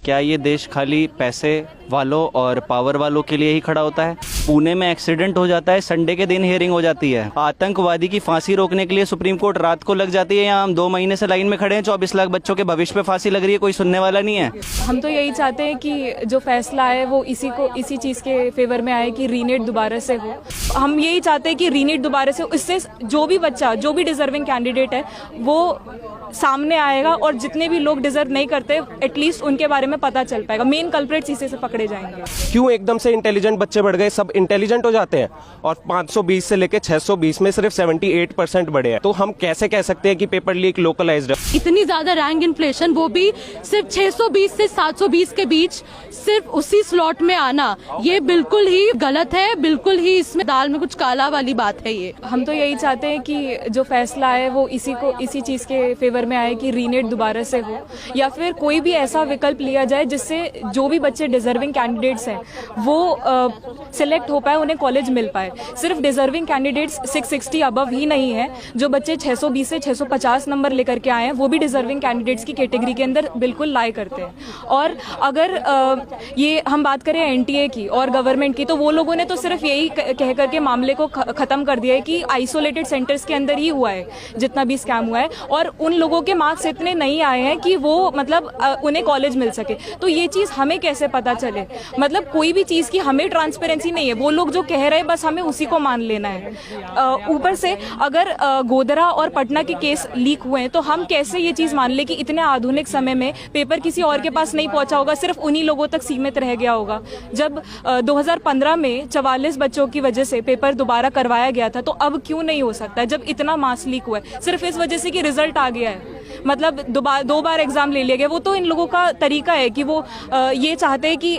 क्या ये देश खाली पैसे वालों और पावर वालों के लिए ही खड़ा होता है? पुणे में एक्सीडेंट हो जाता है, संडे के दिन हियरिंग हो जाती है। आतंकवादी की फांसी रोकने के लिए सुप्रीम कोर्ट रात को लग जाती है। यहाँ हम 2 महीने से लाइन में खड़े हैं, 24 लाख बच्चों के भविष्य पे फांसी लग रही है, कोई सुनने वाला नहीं है। हम तो यही चाहते हैं कि जो फैसला है वो इसी चीज़ के फेवर में आए कि रीनेट दोबारा से हो। हम यही चाहते हैं कि रीनेट दोबारा से, इससे जो भी बच्चा, जो भी डिजर्विंग कैंडिडेट है वो सामने आएगा और जितने भी लोग डिजर्व नहीं करते एटलीस्ट उनके बारे में पता चल पाएगा। मेन कल्प्रेट्स इसी से पकड़े जाएंगे। क्यों एकदम से इंटेलिजेंट बच्चे बढ़ गए? सब इंटेलिजेंट हो जाते हैं और 520 से लेके 620 में सिर्फ 78% बढ़े हैं। तो हम कैसे कह सकते हैं कि पेपर लीक लोकलाइज्ड है? इतनी ज्यादा रैंक इन्फ्लेशन, वो भी सिर्फ 620 से 720 के बीच, सिर्फ उसी स्लॉट में आना, ये बिल्कुल ही गलत है। बिल्कुल ही इसमें दाल में कुछ काला वाली बात है। ये हम तो यही चाहते हैं कि जो फैसला है वो इसी चीज़ के फेवर में आए कि रीनेट दोबारा से हो, या फिर कोई भी ऐसा विकल्प लिया जाए जिससे जो भी बच्चे डिजर्विंग कैंडिडेट्स हैं वो सिलेक्ट हो पाए, उन्हें कॉलेज मिल पाए। सिर्फ डिजर्विंग कैंडिडेट्स 660 अबव ही नहीं है, जो बच्चे 620 से 650 नंबर लेकर के आए हैं वो भी डिजर्विंग कैंडिडेट्स की कैटेगरी के अंदर बिल्कुल लाई करते हैं। और अगर ये हम बात करें एनटीए की और गवर्नमेंट की, तो वो लोगों ने तो सिर्फ यही कह करके मामले को खत्म कर दिया है कि आइसोलेटेड सेंटर्स के अंदर ही हुआ है जितना भी स्कैम हुआ है, और उन लोगों के मार्क्स इतने नहीं आए हैं कि वो मतलब उन्हें कॉलेज मिल सके। तो ये चीज़ हमें कैसे पता चले? मतलब कोई भी चीज़ की हमें ट्रांसपेरेंसी नहीं है, वो लोग जो कह रहे हैं बस हमें उसी को मान लेना है। ऊपर से अगर गोधरा और पटना के केस लीक हुए हैं तो हम कैसे ये चीज़ मान ले कि इतने आधुनिक समय में पेपर किसी और के पास नहीं पहुंचा होगा, सिर्फ उन्हीं लोगों तक सीमित रह गया होगा। जब 2015 में 44 बच्चों की वजह से पेपर दोबारा करवाया गया था, तो अब क्यों नहीं हो सकता है जब इतना मास लीक हुआ है? सिर्फ इस वजह से कि रिजल्ट आ गया है, मतलब 2 बार एग्जाम ले लिया गया। वो तो इन लोगों का तरीका है कि वो ये चाहते हैं कि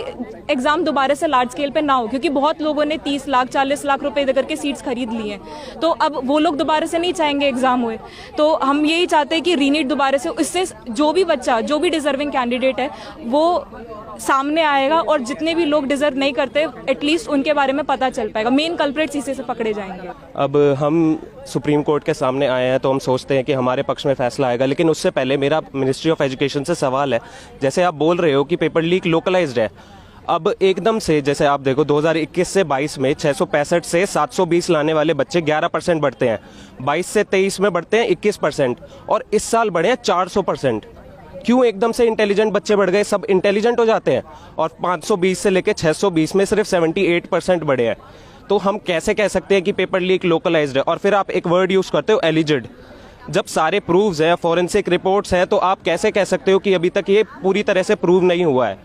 एग्जाम दोबारा से लार्ज स्केल पे ना हो, क्योंकि बहुत लोगों ने 30 लाख 40 लाख रुपए देकर के सीट्स खरीद ली हैं, तो अब वो लोग दोबारा से नहीं चाहेंगे एग्जाम हुए। तो हम यही चाहते हैं कि रीनीट दोबारा से, इससे जो भी बच्चा, जो भी डिजर्विंग कैंडिडेट है वो सामने आएगा और जितने भी लोग डिजर्व नहीं करते एटलीस्ट उनके बारे में पता चल पाएगा। मेन कल्प्रेट्स इसी से पकड़े जाएंगे। अब हम सुप्रीम कोर्ट के सामने आए हैं तो हम सोचते हैं कि हमारे पक्ष में फैसला आएगा, लेकिन उससे पहले मेरा मिनिस्ट्री ऑफ एजुकेशन से सवाल है। जैसे आप बोल रहे हो कि पेपर लीक लोकलाइज्ड है, अब एकदम से जैसे आप देखो 2021 से 22 में 665 से 720 लाने वाले बच्चे 11% बढ़ते हैं, 22 से 23 में बढ़ते हैं 21%, और इस साल बढ़े हैं 400%। क्यों एकदम से इंटेलिजेंट बच्चे बढ़ गए? सब इंटेलिजेंट हो जाते हैं और 520 से लेके 620 में सिर्फ 78% बढ़े हैं। तो हम कैसे कह सकते हैं कि पेपर लीक लोकलाइज्ड है? और फिर आप एक वर्ड यूज करते हो एलिजिड। जब सारे प्रूव्स हैं, फॉरेंसिक रिपोर्ट्स हैं, तो आप कैसे कह सकते हो कि अभी तक ये पूरी तरह से प्रूव नहीं हुआ है?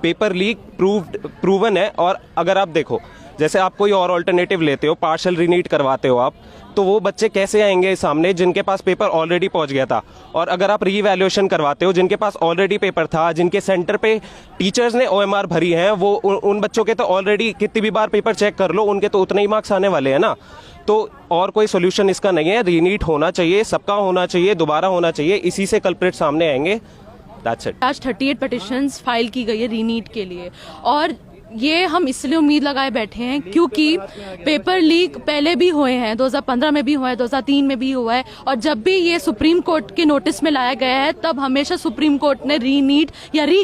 पेपर लीक प्रूवन है। और अगर आप देखो, जैसे आप कोई और ऑल्टरनेटिव लेते हो, पार्शियल रीनीट करवाते हो आप, तो वो बच्चे कैसे आएंगे सामने जिनके पास पेपर ऑलरेडी पहुंच गया था? और अगर आप रीवैल्यूएशन करवाते हो जिनके पास ऑलरेडी पेपर था, जिनके सेंटर पे टीचर्स ने OMR भरी है, वो उन बच्चों के तो ऑलरेडी कितनी भी बार पेपर चेक कर लो, उनके तो उतने ही मार्क्स आने वाले हैं ना। तो और कोई सोल्यूशन इसका नहीं है। रीनीट होना चाहिए, सबका होना चाहिए, दोबारा होना चाहिए, इसी से कल्प्रेट सामने आएंगे। That's it. आज 38 पिटिशंस फाइल की गई है रीनीट के लिए, और ये हम इसलिए उम्मीद लगाए बैठे हैं क्योंकि पेपर लीक पहले भी हुए हैं, 2015 में भी हुआ है, 2003 में भी हुआ है, और जब भी ये सुप्रीम कोर्ट के नोटिस में लाया गया है तब हमेशा सुप्रीम कोर्ट ने रीनीट या री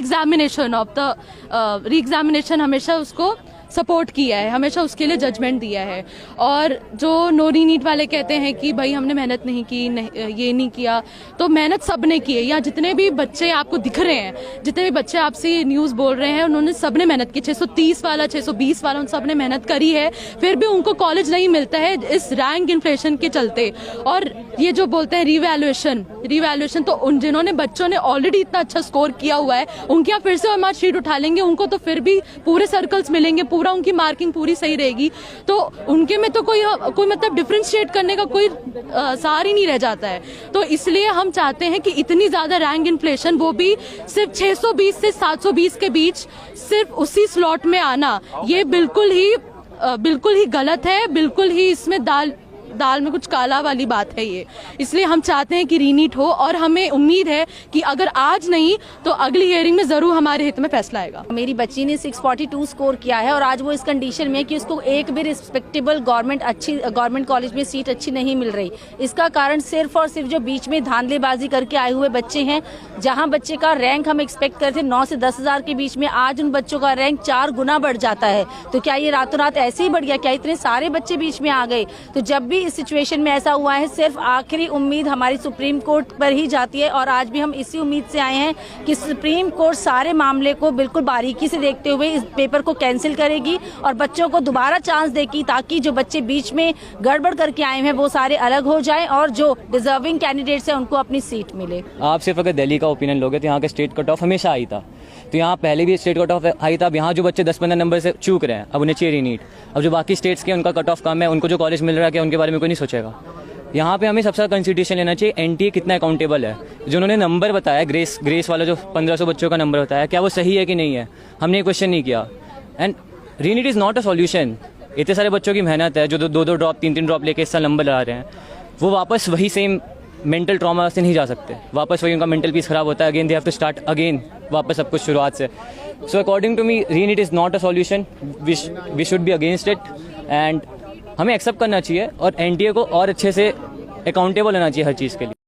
एग्जामिनेशन हमेशा उसको सपोर्ट किया है, हमेशा उसके लिए जजमेंट दिया है। और जो नो रीनीट वाले कहते हैं कि भाई हमने मेहनत नहीं की, ये नहीं किया, तो मेहनत सब ने की है। या जितने भी बच्चे आपको दिख रहे हैं, जितने भी बच्चे आपसे न्यूज़ बोल रहे हैं, उन्होंने सबने मेहनत की। 630 वाला, 620 वाला, उन सब ने मेहनत करी है, फिर भी उनको कॉलेज नहीं मिलता है इस रैंक इन्फ्लेशन के चलते। और ये जो बोलते हैं रिवैल्यूएशन, तो उन जिन्होंने बच्चों ने ऑलरेडी इतना अच्छा स्कोर किया हुआ है, उनकी आप फिर से OMR शीट उठा लेंगे, उनको तो फिर भी पूरे सर्कल्स मिलेंगे, पूरा उनकी मार्किंग पूरी सही रहेगी, तो उनके में तो कोई मतलब डिफरेंशिएट करने का कोई सार ही नहीं रह जाता है। तो इसलिए हम चाहते हैं कि इतनी ज्यादा रैंक इन्फ्लेशन, वो भी सिर्फ 620 से 720 के बीच, सिर्फ उसी स्लॉट में आना, ये बिल्कुल ही गलत है। बिल्कुल ही इसमें दाल दाल में कुछ काला वाली बात है ये, इसलिए हम चाहते हैं कि रीनीट हो और हमें उम्मीद है कि अगर आज नहीं तो अगली हियरिंग में जरूर हमारे हित में फैसला आएगा। मेरी बच्ची ने 642 स्कोर किया है और आज वो इस कंडीशन में है कि उसको एक भी रिस्पेक्टेबल गवर्नमेंट कॉलेज में सीट अच्छी नहीं मिल रही। इसका कारण सिर्फ और सिर्फ जो बीच में धांधलेबाजी करके आए हुए बच्चे हैं। जहां बच्चे का रैंक हम एक्सपेक्ट करते 9 से 10 हजार के बीच में, आज उन बच्चों का रैंक 4 गुना बढ़ जाता है। तो क्या ये रातों रात ऐसे ही बढ़ गया? क्या इतने सारे बच्चे बीच में आ गए? तो जब भी इस सिचुएशन में ऐसा हुआ है, सिर्फ आखिरी उम्मीद हमारी सुप्रीम कोर्ट पर ही जाती है और आज भी हम इसी उम्मीद से आए हैं कि सुप्रीम कोर्ट सारे मामले को बिल्कुल बारीकी से देखते हुए इस पेपर को कैंसिल करेगी और बच्चों को दोबारा चांस देगी, ताकि जो बच्चे बीच में गड़बड़ करके आए हैं वो सारे अलग हो जाएं और जो डिजर्विंग कैंडिडेट्स हैं उनको अपनी सीट मिले। आप सिर्फ अगर दिल्ली का ओपिनियन लोगे तो यहाँ का स्टेट कट ऑफ हमेशा आई था, तो यहाँ पहले भी स्टेट कट ऑफ आई था। अब यहाँ जो बच्चे 10-15 नंबर से चूक रहे हैं, अब उन्हें चाहिए रीनीट। अब जो बाकी स्टेट्स के उनका कट ऑफ कम है, उनको जो कॉलेज मिल रहा है क्या उनके बारे में कोई नहीं सोचेगा। यहाँ पे हमें सबसे ज़्यादा कंसिडरेशन लेना चाहिए एनटीए कितना अकाउंटेबल है। जो उन्होंने नंबर बताया ग्रेस वाला जो 1500 बच्चों का नंबर बताया, क्या वो सही है कि नहीं है, हमने ये क्वेश्चन नहीं किया। And रीनीट is not a solution. इतने सारे बच्चों की मेहनत है जो 2-2 ड्रॉप 3-3 ड्रॉप लेके इस साल नंबर ला रहे हैं, वो वापस वही सेम मेंटल ट्रॉमा से नहीं जा सकते। वापस वही उनका मेंटल पीस खराब होता है, again they have to start again, वापस सब कुछ शुरुआत से। So according to me reNEET is not a solution, we should be against it and हमें एक्सेप्ट करना चाहिए और एनटीए को और अच्छे से अकाउंटेबल होना चाहिए हर चीज़ के लिए।